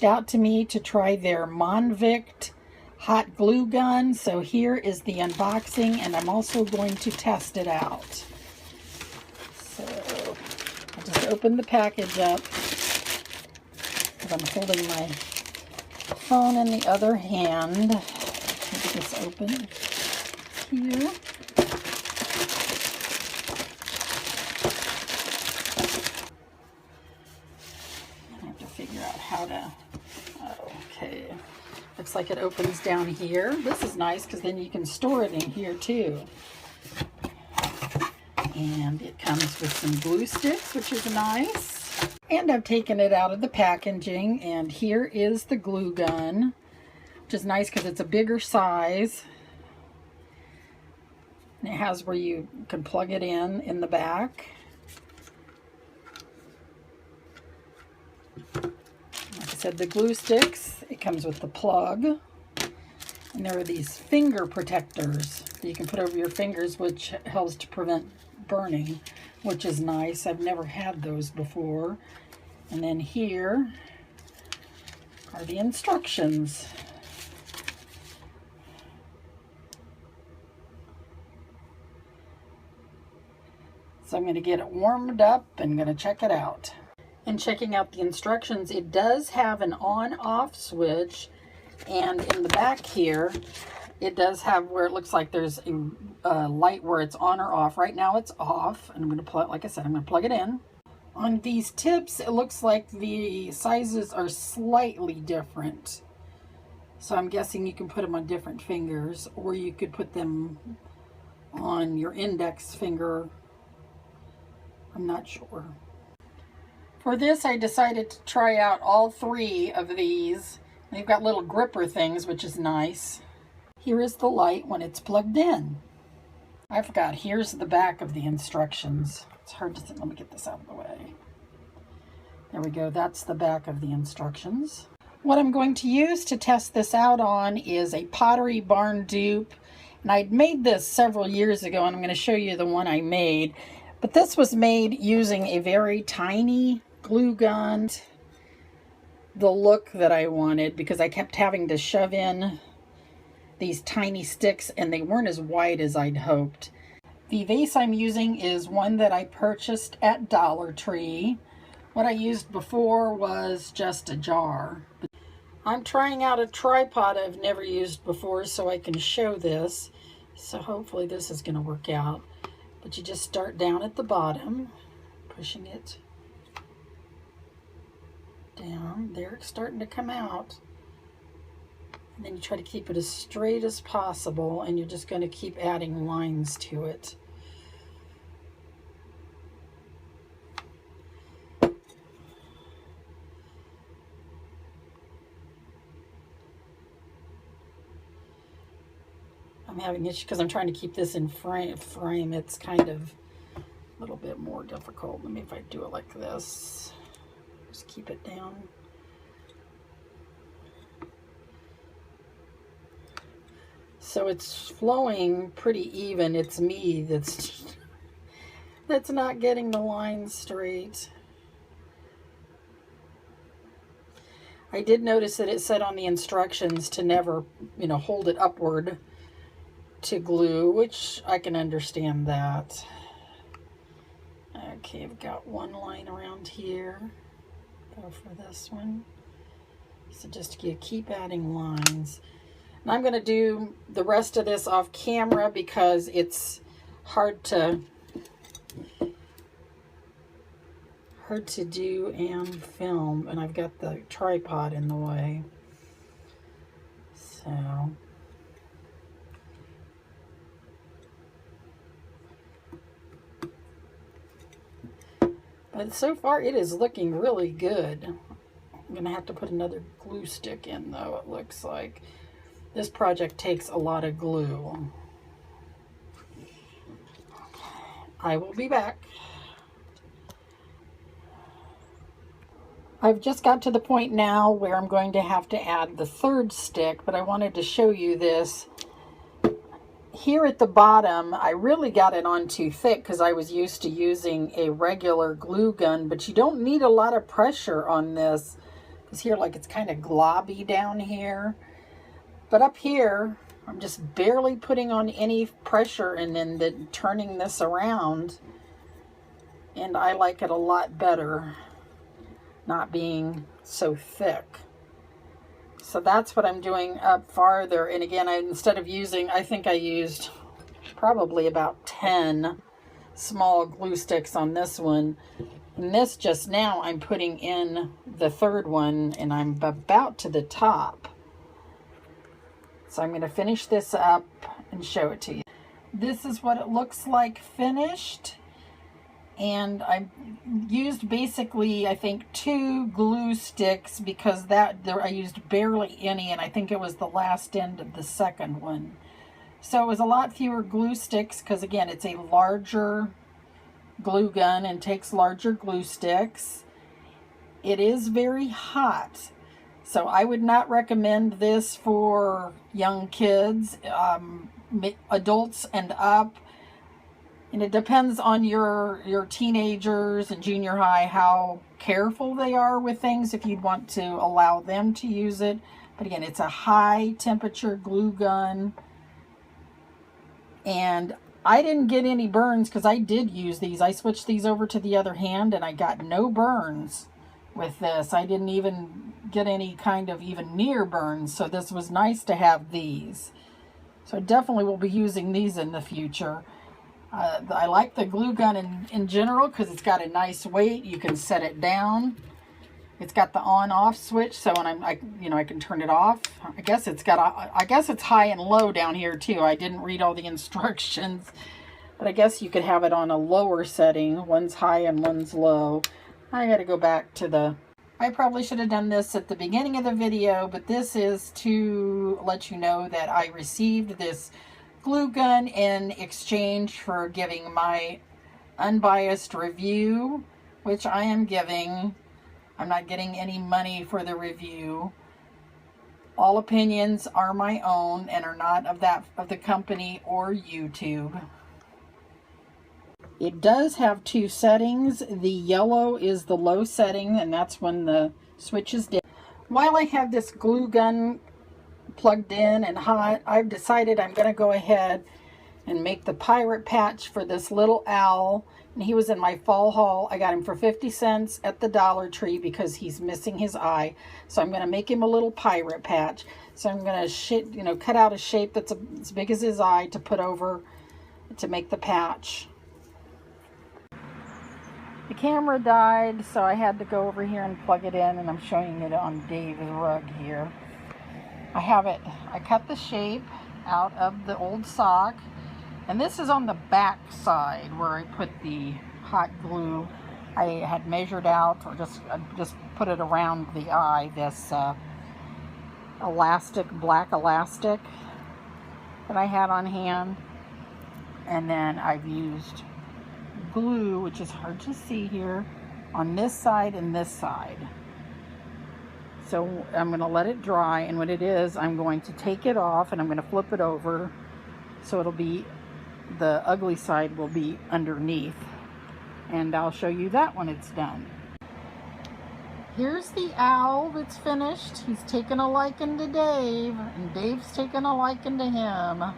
reached out to me to try their Monvict hot glue gun. So here is the unboxing, and I'm also going to test it out. So I'll just open the package up, because I'm holding my phone in the other hand. Get this open here. I have to figure out how to, okay. Looks like it opens down here. This is nice because then you can store it in here too. And it comes with some glue sticks, which is nice. And I've taken it out of the packaging, and here is the glue gun, which is nice because it's a bigger size. And it has where you can plug it in the back. Like I said, the glue sticks, it comes with the plug. And there are these finger protectors that you can put over your fingers, which helps to prevent burning, which is nice. I've never had those before. And then here are the instructions. So I'm going to get it warmed up and going to check it out. And checking out the instructions, it does have an on-off switch, and in the back here it does have where it looks like there's a light where it's on or off. Right now it's off, and I'm going to plug, like I said, I'm going to plug it in. On these tips, it looks like the sizes are slightly different. So I'm guessing you can put them on different fingers, or you could put them on your index finger. I'm not sure. For this, I decided to try out all three of these. They've got little gripper things, which is nice. Here is the light when it's plugged in. I forgot, here's the back of the instructions. It's hard to see. Let me get this out of the way. There we go. That's the back of the instructions. What I'm going to use to test this out on is a Pottery Barn Dupe. And I'd made this several years ago, and I'm going to show you the one I made. But this was made using a very tiny glue gun. The look that I wanted, because I kept having to shove in these tiny sticks, and they weren't as wide as I'd hoped. The vase I'm using is one that I purchased at Dollar Tree. What I used before was just a jar. I'm trying out a tripod I've never used before so I can show this. So hopefully this is going to work out. But you just start down at the bottom, pushing it down. There, it's starting to come out. And then you try to keep it as straight as possible, and you're just going to keep adding lines to it. I'm having issues because I'm trying to keep this in frame. It's kind of a little bit more difficult. Let me, if I do it like this, just keep it down. So it's flowing pretty even. It's me that's not getting the lines straight. I did notice that it said on the instructions to never, hold it upward to glue, which I can understand that. Okay, I've got one line around here. Go for this one. So just keep adding lines. And I'm going to do the rest of this off camera because it's hard to do and film, and I've got the tripod in the way. So but so far it is looking really good. I'm going to have to put another glue stick in though, it looks like. This project takes a lot of glue. I will be back. I've just got to the point now where I'm going to have to add the third stick, but I wanted to show you this. Here at the bottom, I really got it on too thick because I was used to using a regular glue gun, but you don't need a lot of pressure on this. here, like it's kind of globby down here. But up here, I'm just barely putting on any pressure and then turning this around. And I like it a lot better, not being so thick. So that's what I'm doing up farther. And again, instead of using, I think I used probably about 10 small glue sticks on this one. And this just now, I'm putting in the third one, and I'm about to the top. So I'm going to finish this up and show it to you. This is what it looks like finished. And I used basically, I think, 2 glue sticks because I used barely any, and I think it was the last end of the second one. So it was a lot fewer glue sticks because, again, it's a larger glue gun and takes larger glue sticks. It is very hot, so I would not recommend this for young kids, adults and up. And it depends on your teenagers and junior high, how careful they are with things, if you'd want to allow them to use it. But again, it's a high temperature glue gun. And I didn't get any burns because I did use these. I switched these over to the other hand and I got no burns with this. I didn't even get any kind of even near burns. So this was nice to have these. So I definitely will be using these in the future. I like the glue gun in general because it's got a nice weight. You can set it down. It's got the on-off switch, so when I can turn it off. I guess it's high and low down here too. I didn't read all the instructions, but I guess you could have it on a lower setting. One's high and one's low. I got to go back to I probably should have done this at the beginning of the video, but this is to let you know that I received this glue gun in exchange for giving my unbiased review, which I am giving. I'm not getting any money for the review. All opinions are my own and are not of the company or YouTube. It does have 2 settings. The yellow is the low setting, and that's when the switch is dead. While I have this glue gun plugged in and hot, I've decided I'm going to go ahead and make the pirate patch for this little owl. And he was in my fall haul. I got him for 50 cents at the Dollar Tree because he's missing his eye. So I'm going to make him a little pirate patch. So I'm going to cut out a shape that's as big as his eye to put over to make the patch. The camera died, so I had to go over here and plug it in, and I'm showing it on Dave's rug here. I cut the shape out of the old sock, and this is on the back side where I put the hot glue. I had measured out, or just put it around the eye, this black elastic that I had on hand. And then I've used glue, which is hard to see here, on this side and this side. So I'm going to let it dry, and what it is, I'm going to take it off and I'm going to flip it over so it'll be, the ugly side will be underneath, and I'll show you that when it's done. Here's the owl that's finished. He's taken a liking to Dave, and Dave's taken a liking to him.